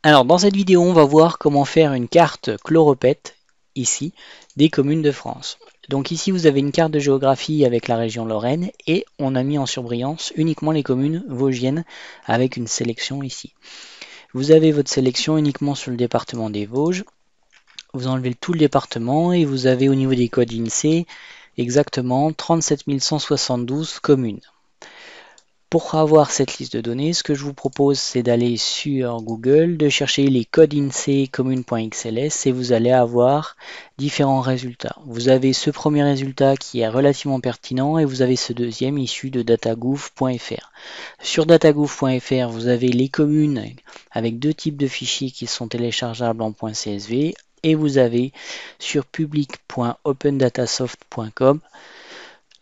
Alors dans cette vidéo, on va voir comment faire une carte chloropète, ici, des communes de France. Donc ici, vous avez une carte de géographie avec la région Lorraine et on a mis en surbrillance uniquement les communes vosgiennes avec une sélection ici. Vous avez votre sélection uniquement sur le département des Vosges. Vous enlevez tout le département et vous avez au niveau des codes INSEE exactement 37 172 communes. Pour avoir cette liste de données, ce que je vous propose, c'est d'aller sur Google, de chercher les codes INSEE communes.xls et vous allez avoir différents résultats. Vous avez ce premier résultat qui est relativement pertinent et vous avez ce deuxième issu de datagouv.fr. Sur datagouv.fr, vous avez les communes avec deux types de fichiers qui sont téléchargeables en .csv et vous avez sur public.opendatasoft.com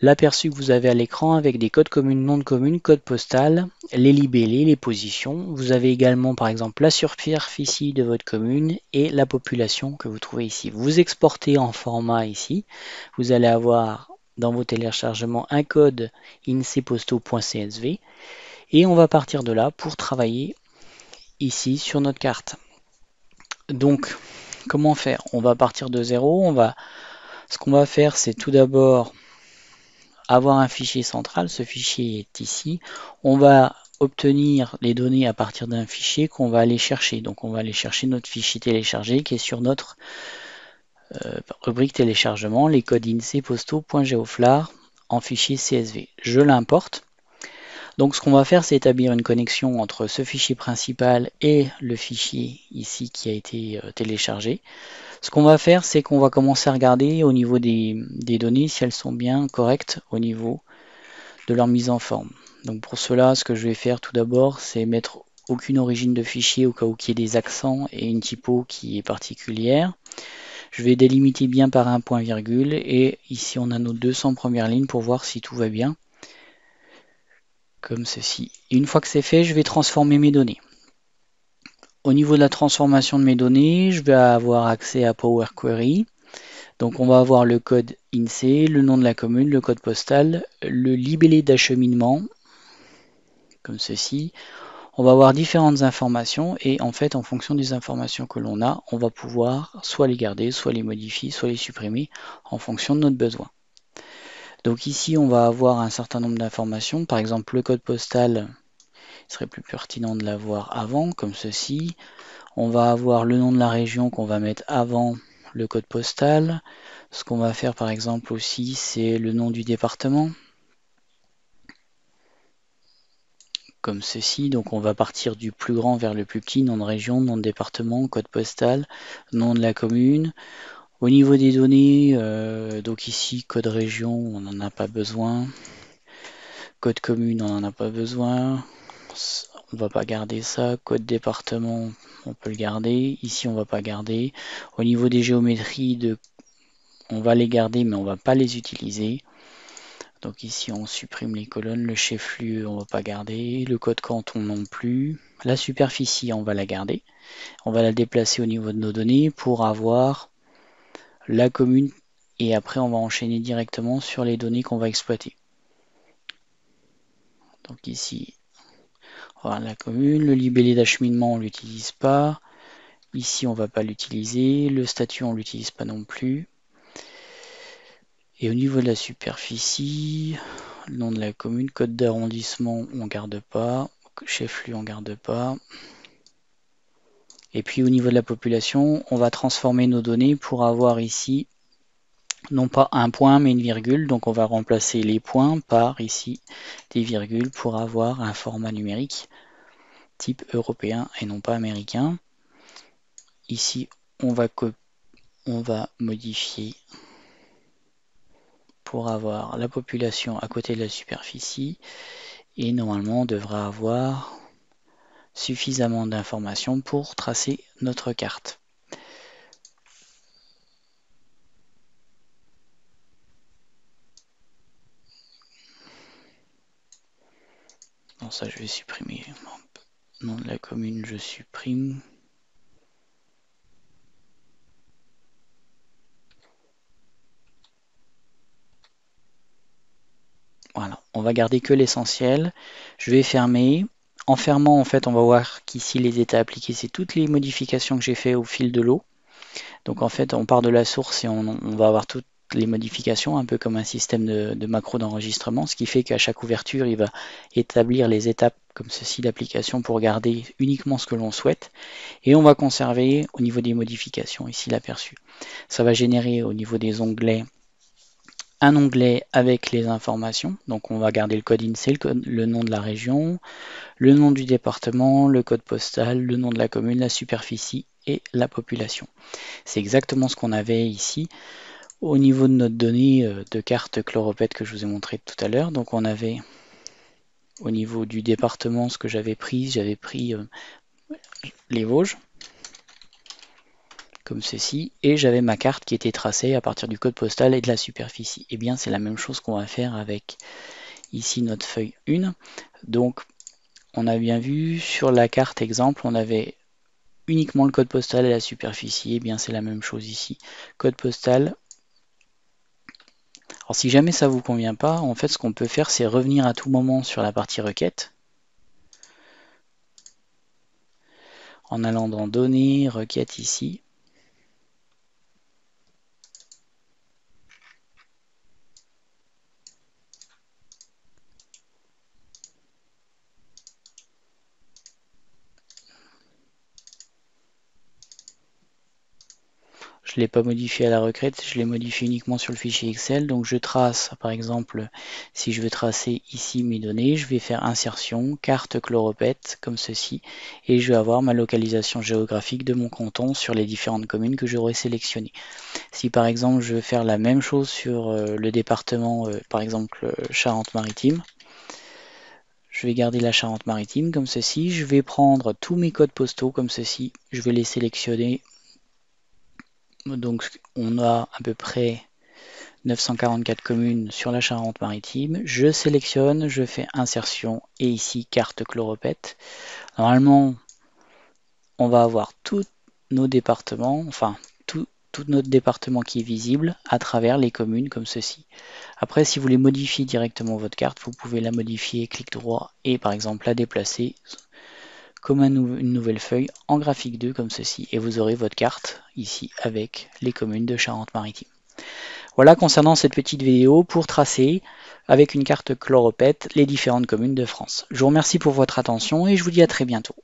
l'aperçu que vous avez à l'écran avec des codes communes, noms de communes, code postal, les libellés, les positions. Vous avez également par exemple la superficie de votre commune et la population que vous trouvez ici. Vous exportez en format ici. Vous allez avoir dans vos téléchargements un code inseposto.csv et on va partir de là pour travailler ici sur notre carte. Donc comment faire? On va partir de zéro. Ce qu'on va faire, c'est tout d'abord avoir un fichier central. Ce fichier est ici. On va obtenir les données à partir d'un fichier qu'on va aller chercher. Donc on va aller chercher notre fichier téléchargé qui est sur notre rubrique téléchargement, les codes INSEE posto.geoflar en fichier CSV. Je l'importe. Donc ce qu'on va faire, c'est établir une connexion entre ce fichier principal et le fichier ici qui a été téléchargé. Ce qu'on va faire, c'est qu'on va commencer à regarder au niveau des données si elles sont bien correctes au niveau de leur mise en forme. Donc pour cela, ce que je vais faire tout d'abord, c'est mettre aucune origine de fichier au cas où il y ait des accents et une typo qui est particulière. Je vais délimiter bien par un point virgule et ici on a nos 200 premières lignes pour voir si tout va bien. Comme ceci. Et une fois que c'est fait, je vais transformer mes données. Au niveau de la transformation de mes données, je vais avoir accès à Power Query. Donc on va avoir le code INSEE, le nom de la commune, le code postal, le libellé d'acheminement, comme ceci. On va avoir différentes informations et en fait en fonction des informations que l'on a, on va pouvoir soit les garder, soit les modifier, soit les supprimer en fonction de notre besoin. Donc ici on va avoir un certain nombre d'informations, par exemple le code postal, il serait plus pertinent de l'avoir avant, comme ceci. On va avoir le nom de la région qu'on va mettre avant le code postal. Ce qu'on va faire par exemple aussi, c'est le nom du département, comme ceci. Donc on va partir du plus grand vers le plus petit, nom de région, nom de département, code postal, nom de la commune. Au niveau des données, donc ici code région, on n'en a pas besoin. Code commune, on n'en a pas besoin. On va pas garder ça. Code département, on peut le garder. Ici, on va pas garder. Au niveau des géométries, on va les garder, mais on va pas les utiliser. Donc ici, on supprime les colonnes. Le chef-lieu, on va pas garder. Le code canton non plus. La superficie, on va la garder. On va la déplacer au niveau de nos données pour avoir la commune. Et après, on va enchaîner directement sur les données qu'on va exploiter. Donc ici, voilà la commune. Le libellé d'acheminement, on ne l'utilise pas. Ici, on ne va pas l'utiliser. Le statut, on ne l'utilise pas non plus. Et au niveau de la superficie, le nom de la commune, code d'arrondissement, on ne garde pas. Chef-lieu, on ne garde pas. Et puis au niveau de la population, on va transformer nos données pour avoir ici, non pas un point, mais une virgule. Donc on va remplacer les points par ici des virgules pour avoir un format numérique type européen et non pas américain. Ici, on va modifier pour avoir la population à côté de la superficie et normalement on devrait avoir suffisamment d'informations pour tracer notre carte. Bon, ça je vais supprimer. Nom de la commune, je supprime. Voilà, on va garder que l'essentiel. Je vais fermer. En fermant, en fait, on va voir qu'ici, les états appliqués, c'est toutes les modifications que j'ai fait au fil de l'eau. Donc en fait, on part de la source et on va avoir toutes les modifications, un peu comme un système de macro d'enregistrement, ce qui fait qu'à chaque ouverture, il va établir les étapes comme ceci d'application pour garder uniquement ce que l'on souhaite. Et on va conserver au niveau des modifications, ici l'aperçu. Ça va générer au niveau des onglets un onglet avec les informations. Donc on va garder le code INSEE, le nom de la région, le nom du département, le code postal, le nom de la commune, la superficie et la population. C'est exactement ce qu'on avait ici au niveau de notre donnée de carte Chloropète que je vous ai montré tout à l'heure. Donc on avait au niveau du département ce que j'avais pris les Vosges comme ceci, et j'avais ma carte qui était tracée à partir du code postal et de la superficie. Et bien c'est la même chose qu'on va faire avec ici notre feuille 1. Donc on a bien vu sur la carte exemple, on avait uniquement le code postal et la superficie. Et bien c'est la même chose ici. Code postal. Alors si jamais ça vous convient pas, en fait ce qu'on peut faire c'est revenir à tout moment sur la partie requête en allant dans données, requête ici. Je ne l'ai pas modifié à la requête, je l'ai modifié uniquement sur le fichier Excel. Donc je trace, par exemple, si je veux tracer ici mes données, je vais faire insertion, carte Chloropète, comme ceci, et je vais avoir ma localisation géographique de mon canton sur les différentes communes que j'aurais sélectionnées. Si par exemple je veux faire la même chose sur le département, par exemple Charente-Maritime, je vais garder la Charente-Maritime comme ceci, je vais prendre tous mes codes postaux comme ceci, je vais les sélectionner. Donc on a à peu près 944 communes sur la Charente-Maritime. Je sélectionne, je fais insertion et ici carte Chloropète. Normalement, on va avoir tous nos départements, enfin tout notre département qui est visible à travers les communes comme ceci. Après, si vous voulez modifier directement votre carte, vous pouvez la modifier, clic droit et par exemple la déplacer comme une nouvelle feuille en graphique 2 comme ceci et vous aurez votre carte ici avec les communes de Charente-Maritime. Voilà concernant cette petite vidéo pour tracer avec une carte Chloropète les différentes communes de France. Je vous remercie pour votre attention et je vous dis à très bientôt.